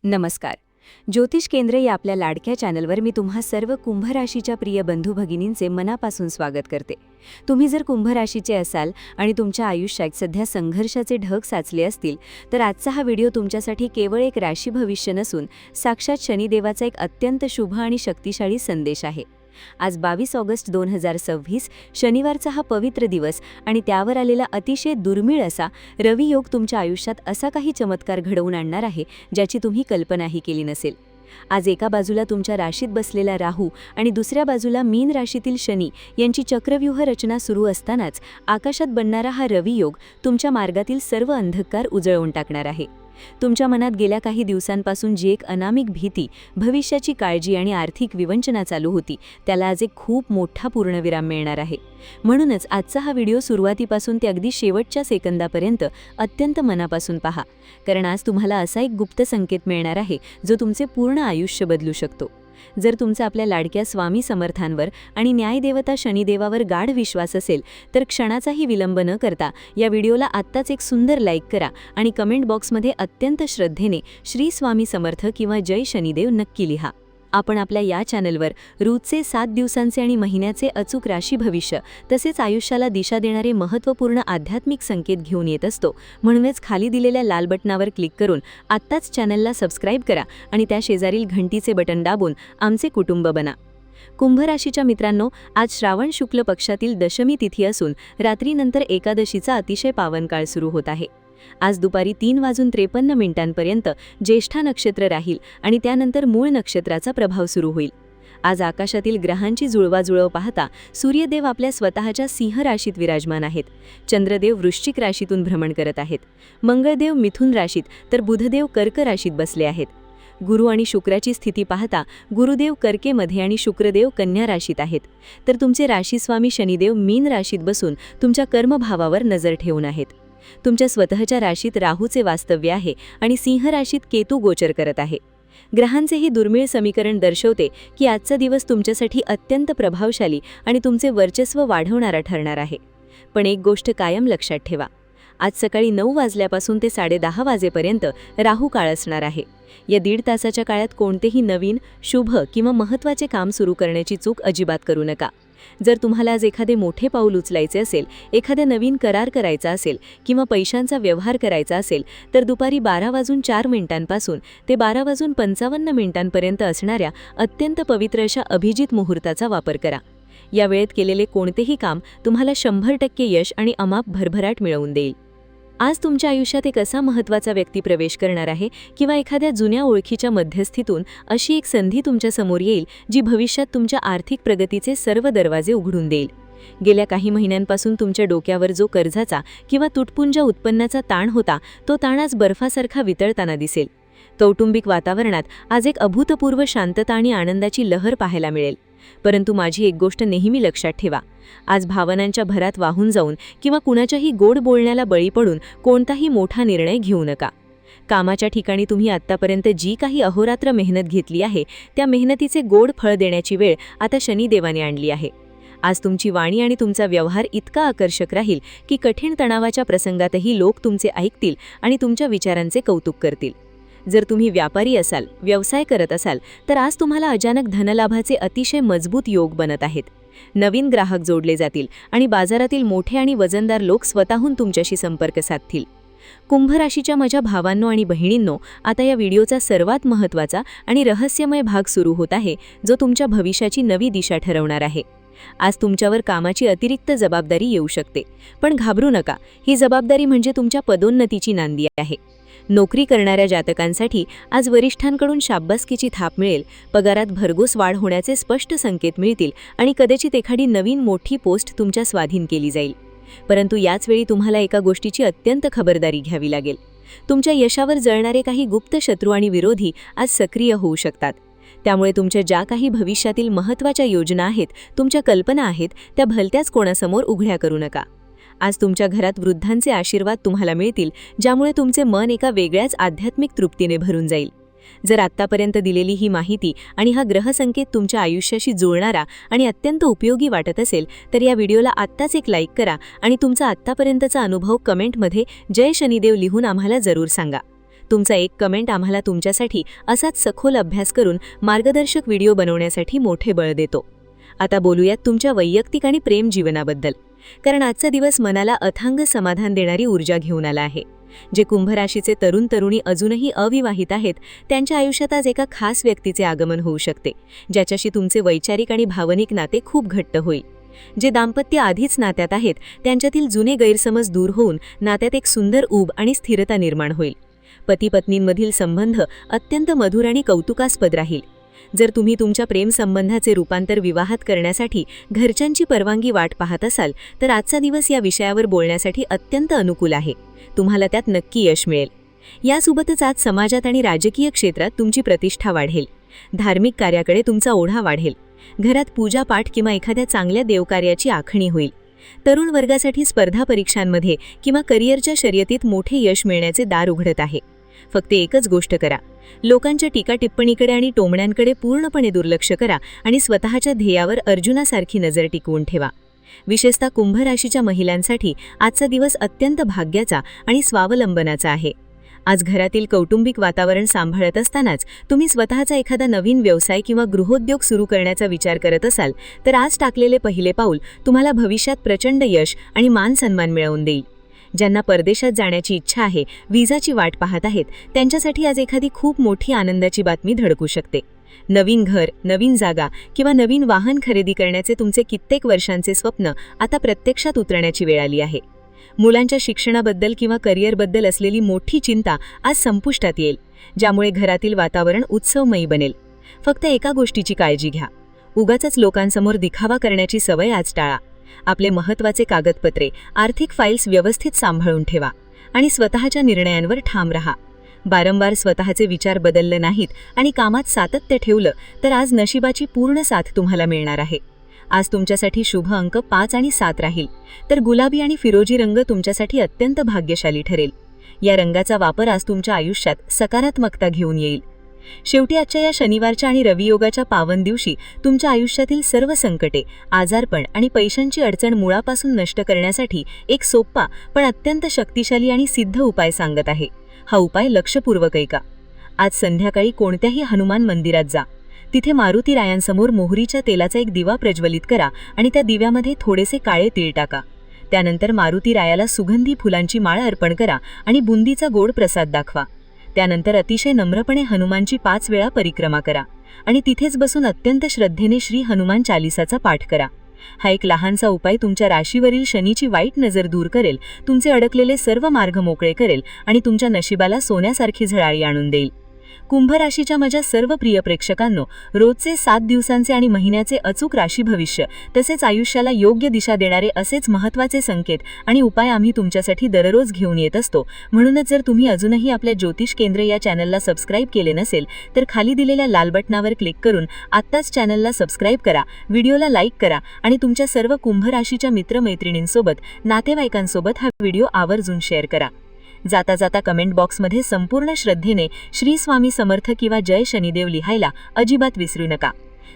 नमस्कार. ज्योतिष केंद्र या आपल्या लाडक्या चॅनलवर मी तुम्हा सर्व कुंभ राशीच्या प्रिय बंधू भगिनींचे मनापासून स्वागत करते. तुम्ही जर कुंभ राशीचे असाल आणि तुमच्या आयुष्यात सध्या संघर्षाचे ढग साचले असतील तर आजचा हा व्हिडिओ तुमच्यासाठी केवळ एक राशी भविष्य नसून साक्षात शनिदेवाचा एक अत्यंत शुभ आणि शक्तिशाली संदेश आहे. आज 22 ऑगस्ट 2026 शनिवारचा हा पवित्र दिवस आणि त्यावर आलेला अतिशय दुर्मिळ असा रवी योग तुमच्या आयुष्यात असा काही चमत्कार घडवून आणणार आहे ज्याची तुम्ही कल्पनाही केली नसेल. आज एका बाजूला तुमच्या राशीत बसलेला राहू आणि दुसऱ्या बाजूला मीन राशीतील शनी यांची चक्रव्यूह रचना सुरू असतानाच आकाशात बनणारा हा रवी योग तुमच्या मार्गातील सर्व अंधकार उजळवून टाकणार आहे. तुमच्या मनात गेल्या काही दिवसांपासून जी एक अनामिक भीती, भविष्याची काळजी आणि आर्थिक विवंचना चालू होती त्याला आज एक खूप मोठा पूर्णविराम मिळणार आहे. म्हणूनच आजचा हा व्हिडिओ सुरुवातीपासून ते अगदी शेवटच्या सेकंदापर्यंत अत्यंत मनापासून पहा, कारण आज तुम्हाला असा एक गुप्त संकेत मिळणार आहे जो तुमचे पूर्ण आयुष्य बदलू शकतो. जर तुमचा आपल्या लाडक्या स्वामी समर्थांवर आणि न्यायदेवता शनिदेवावर गाढ विश्वास असेल तर क्षणाचाही विलंब न करता या व्हिडिओला आत्ताच एक सुंदर लाईक करा आणि कमेंट बॉक्समध्ये अत्यंत श्रद्धेने श्री स्वामी समर्थ किंवा जय शनिदेव नक्की लिहा. आपण आपल्या या चॅनलवर रोजचे 7 दिवसांचे आणि महिन्याचे अचूक राशी भविष्य तसेच आयुष्याला दिशा देणारे महत्त्वपूर्ण आध्यात्मिक संकेत घेऊन येत असतो. म्हणूनच खाली दिलेल्या लाल बटनावर क्लिक करून आत्ताच चॅनलला सबस्क्राईब करा आणि त्या शेजारील घंटीचे बटन दाबून आमचे कुटुंब बना. कुंभ राशीच्या मित्रांनो, आज श्रावण शुक्ल पक्षातील दशमी तिथी असून रात्रीनंतर एकादशीचा अतिशय पावन काळ सुरू होत आहे. आज दुपारी 3:53 ज्येष्ठा नक्षत्र राहील आणि त्यानंतर मूळ नक्षत्राचा प्रभाव सुरू होईल. आज आकाशातील ग्रहांची जुळवाजुळव पाहता सूर्यदेव आपल्या स्वतःच्या सिंह राशीत विराजमान आहेत, चंद्रदेव वृश्चिक राशीतून भ्रमण करत आहेत, मंगळदेव मिथुन राशीत तर बुधदेव कर्क राशीत बसले आहेत. गुरु आणि शुक्राची स्थिती पाहता गुरुदेव कर्केमध्ये आणि शुक्रदेव कन्या राशीत आहेत, तर तुमचे राशीस्वामी शनिदेव मीन राशीत बसून तुमच्या कर्मभावावर नजर ठेवून आहेत. तुमच्या स्वतःच्या राशीत राहूचे वास्तव्य आहे आणि सिंह राशीत केतू गोचर करत आहे. ग्रहांचे हे दुर्मिळ समीकरण दर्शवते की आजचा दिवस तुमच्यासाठी अत्यंत प्रभावशाली आणि तुमचे वर्चस्व वाढवणारा ठरणार आहे. पण एक गोष्ट कायम लक्षात ठेवा, आज सकाळी 9 वाजल्यापासून ते 10:30 वाजेपर्यंत राहू काळ असणार आहे. या 1.5 तासाच्या काळात कोणतेही नवीन, शुभ किंवा महत्त्वाचे काम सुरू करण्याची चूक अजिबात करू नका. जर तुम्हाला आज एखादे मोठे पाऊल उचलायचे असेल, एखादा नवीन करार करायचा असेल किंवा पैशांचा व्यवहार करायचा असेल तर दुपारी 12:04 पासून ते 12:55 असणाऱ्या अत्यंत पवित्र अशा अभिजित मुहूर्ताचा वापर करा. या वेळेत केलेले कोणतेही काम तुम्हाला 100% यश आणि अमाप भरभराट मिळवून देईल. आज तुमच्या आयुष्यात एक असा महत्त्वाचा व्यक्ती प्रवेश करणार आहे किंवा एखाद्या जुन्या ओळखीच्या मध्यस्थीतून अशी एक संधी तुमच्या समोर येईल जी भविष्यात तुमच्या आर्थिक प्रगतीचे सर्व दरवाजे उघडून देईल. गेल्या काही महिन्यांपासून तुमच्या डोक्यावर जो कर्जाचा किंवा तुटपुंज उत्पन्नाचा ताण होता तो ताण आज बर्फासारखा वितळताना दिसेल. कौटुंबिक वातावरणात आज एक अभूतपूर्व शांतता आणि आनंदाची लहर पाहायला मिळेल. परंतु माझी एक गोष्ट नेहमी लक्षात ठेवा, आज भावनांच्या भरात वाहून जाऊन किंवा कुणाच्याही गोड बोलण्याला बळी पडून कोणताही मोठा निर्णय घेऊ नका. कामाच्या ठिकाणी तुम्ही आत्तापर्यंत जी काही अहोरात्र मेहनत घेतली आहे त्या मेहनतीचे गोड फळ देण्याची वेळ आता शनिदेवाने आणली आहे. आज तुमची वाणी आणि तुमचा व्यवहार इतका आकर्षक राहील की कठीण तणावाच्या प्रसंगातही लोक तुमचे ऐकतील आणि तुमच्या विचारांचे कौतुक करतील. जर तुम्ही व्यापारी असाल, व्यवसाय करत असाल तर आज तुम्हाला अचानक धनलाभाचे अतिशय मजबूत योग बनत आहेत. नवीन ग्राहक जोडले जातील आणि बाजारातील मोठे आणि वजनदार लोक स्वतःहून तुमच्याशी संपर्क साधतील. कुंभ राशीच्या माझ्या भावांनो आणि बहिणींनो, आता या व्हिडिओचा सर्वात महत्त्वाचा आणि रहस्यमय भाग सुरू होत आहे जो तुमच्या भविष्याची नवी दिशा ठरवणार आहे. आज तुमच्यावर कामाची अतिरिक्त जबाबदारी येऊ शकते, पण घाबरू नका. ही जबाबदारी म्हणजे तुमच्या पदोन्नतीची नांदी आहे. नोकरी करणाऱ्या जातकांसाठी आज वरिष्ठांकडून शाब्बासकीची थाप मिळेल, पगारात भरघोस वाढ होण्याचे स्पष्ट संकेत मिळतील आणि कदाचित एखादी नवीन मोठी पोस्ट तुमच्या स्वाधीन केली जाईल. परंतु याच वेळी तुम्हाला एका गोष्टीची अत्यंत खबरदारी घ्यावी लागेल. तुमच्या यशावर जळणारे काही गुप्त शत्रू आणि विरोधी आज सक्रिय होऊ शकतात. त्यामुळे तुमच्या ज्या काही भविष्यातील महत्त्वाच्या योजना आहेत, तुमच्या कल्पना आहेत, त्या भलत्याच कोणासमोर उघड्या करू नका. आज तुमच्या घरात वृद्धांचे आशीर्वाद तुम्हाला मिळतील, ज्यामुळे तुमचे मन एका वेगळ्याच आध्यात्मिक तृप्तीने भरून जाईल. जर आत्तापर्यंत दिलेली ही माहिती आणि हा ग्रहसंकेत तुमच्या आयुष्याशी जुळणारा आणि अत्यंत उपयोगी वाटत असेल तर या व्हिडिओला आत्ताच एक लाईक करा आणि तुमचा आत्तापर्यंतचा अनुभव कमेंटमध्ये जय शनिदेव लिहून आम्हाला जरूर सांगा. तुमचा एक कमेंट आम्हाला तुमच्यासाठी असाच सखोल अभ्यास करून मार्गदर्शक व्हिडिओ बनवण्यासाठी मोठे बळ देतो. आता बोलूयात तुमच्या वैयक्तिक आणि प्रेम जीवनाबद्दल, कारण आजचा दिवस मनाला अथांग समाधान देणारी ऊर्जा घेऊन आला आहे. जे कुंभ राशीचे तरुण तरुणी अजूनही अविवाहित आहेत, त्यांच्या आयुष्यात आज एका खास व्यक्तीचे आगमन होऊ शकते, ज्याच्याशी तुमचे वैचारिक आणि भावनिक नाते खूप घट्ट होईल. जे दाम्पत्य आधीच नात्यात आहेत, त्यांच्यातील जुने गैरसमज दूर होऊन नात्यात एक सुंदर ऊब आणि स्थिरता निर्माण होईल. पती पत्नींमधील संबंध अत्यंत मधुर आणि कौतुकास्पद राहील. जर तुम्ही तुमच्या प्रेमसंबंधाचे रूपांतर विवाहात करण्यासाठी घरच्यांची परवानगी वाट पाहत असाल, तर आजचा दिवस या विषयावर बोलण्यासाठी अत्यंत अनुकूल आहे. तुम्हाला त्यात नक्की यश मिळेल. यासोबतच आज समाजात आणि राजकीय क्षेत्रात तुमची प्रतिष्ठा वाढेल. धार्मिक कार्याकडे तुमचा ओढा वाढेल. घरात पूजापाठ किंवा एखाद्या चांगल्या देवकार्याची आखणी होईल. तरुण वर्गासाठी स्पर्धा परीक्षांमध्ये किंवा करिअरच्या शर्यतीत मोठे यश मिळण्याचे दार उघडत आहे. फक्त एकच गोष्ट करा, लोकांच्या टीका टिप्पणीकडे आणि टोमण्यांकडे पूर्णपणे दुर्लक्ष करा आणि स्वतःच्या ध्येयावर अर्जुनासारखी नजर टिकवून ठेवा. विशेषतः कुंभ राशीच्या महिलांसाठी आजचा दिवस अत्यंत भाग्याचा आणि स्वावलंबनाचा आहे. आज घरातील कौटुंबिक वातावरण सांभाळत असतानाच तुम्ही स्वतःचा एखादा नवीन व्यवसाय किंवा गृहोद्योग सुरू करण्याचा विचार करत असाल, तर आज टाकलेले पहिले पाऊल तुम्हाला भविष्यात प्रचंड यश आणि मान सन्मान मिळवून देईल. ज्यांना परदेशात जाण्याची इच्छा आहे, विजाची वाट पाहत आहेत, त्यांच्यासाठी आज एखादी खूप मोठी आनंदाची बातमी धडकू शकते. नवीन घर, नवीन जागा किंवा नवीन वाहन खरेदी करण्याचे तुमचे कित्येक वर्षांचे स्वप्न आता प्रत्यक्षात उतरण्याची वेळ आली आहे. मुलांच्या शिक्षणाबद्दल किंवा करिअरबद्दल असलेली मोठी चिंता आज संपुष्टात येईल, ज्यामुळे घरातील वातावरण उत्सवमयी बनेल. फक्त एका गोष्टीची काळजी घ्या, उगाचच लोकांसमोर दिखावा करण्याची सवय आज टाळा. आपले महत्त्वाचे कागदपत्रे, आर्थिक फाईल्स व्यवस्थित सांभाळून ठेवा आणि स्वतःच्या निर्णयांवर ठाम रहा. वारंवार स्वतःचे विचार बदलले नाहीत आणि कामात सातत्य ठेवलं तर आज नशिबाची पूर्ण साथ तुम्हाला मिळणार आहे. आज तुमच्यासाठी शुभ अंक 5 आणि 7 राहील, तर गुलाबी आणि फिरोजी रंग तुमच्यासाठी अत्यंत भाग्यशाली ठरेल. या रंगाचा वापर आज तुमच्या आयुष्यात सकारात्मकता घेऊन येईल. शेवटी आजच्या या शनिवारच्या आणि रवियोगाच्या पावन दिवशी तुमच्या आयुष्यातील सर्व संकटे, आजारपण आणि पैशांची अडचण मुळापासून नष्ट करण्यासाठी एक सोपा पण अत्यंत शक्तिशाली आणि सिद्ध उपाय सांगत आहे. हा उपाय लक्षपूर्वक ऐका. आज संध्याकाळी कोणत्याही हनुमान मंदिरात जा. तिथे मारुती रायांसमोर मोहरीच्या तेलाचा एक दिवा प्रज्वलित करा आणि त्या दिव्यामध्ये थोडेसे काळे तीळ टाका. त्यानंतर मारुती रायाला सुगंधी फुलांची माळ अर्पण करा आणि बुंदीचा गोड प्रसाद दाखवा. त्यानंतर अतिशय नम्रपणे हनुमानची 5 वेळा परिक्रमा करा आणि तिथेच बसून अत्यंत श्रद्धेने श्री हनुमान चालिसाचा पाठ करा. हा एक लहानसा उपाय तुमच्या राशीवरील शनीची वाईट नजर दूर करेल, तुमचे अडकलेले सर्व मार्ग मोकळे करेल आणि तुमच्या नशिबाला सोन्यासारखी झळाळी आणून देईल. कुंभ राशीच्या माझ्या सर्व प्रिय प्रेक्षकांनो, रोजचे 7 दिवसांचे आणि महिन्याचे अचूक राशी भविष्य तसेच आयुष्याला योग्य दिशा देणारे असेच महत्त्वाचे संकेत आणि उपाय आम्ही तुमच्यासाठी दररोज घेऊन येत असतो. म्हणूनच जर तुम्ही अजूनही आपल्या ज्योतिष केंद्र या चॅनलला सबस्क्राईब केले नसेल, तर खाली दिलेल्या लाल बटनावर क्लिक करून आत्ताच चॅनलला सबस्क्राईब करा, व्हिडिओला लाईक करा आणि तुमच्या सर्व कुंभ राशीच्या मित्रमैत्रिणींसोबत, नातेवाईकांसोबत हा व्हिडिओ आवर्जून शेअर करा. जाता जाता कमेंट बॉक्समध्ये संपूर्ण श्रद्धेने श्री स्वामी समर्थ किंवा जय शनिदेव लिहायला अजिबात विसरू नका.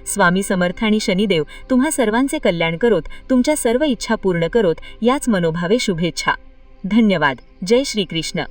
स्वामी समर्थ आणि शनिदेव तुम्हा सर्वांचे कल्याण करोत, तुमच्या सर्व इच्छा पूर्ण करोत, याच मनोभावे शुभेच्छा. धन्यवाद. जय श्री कृष्ण.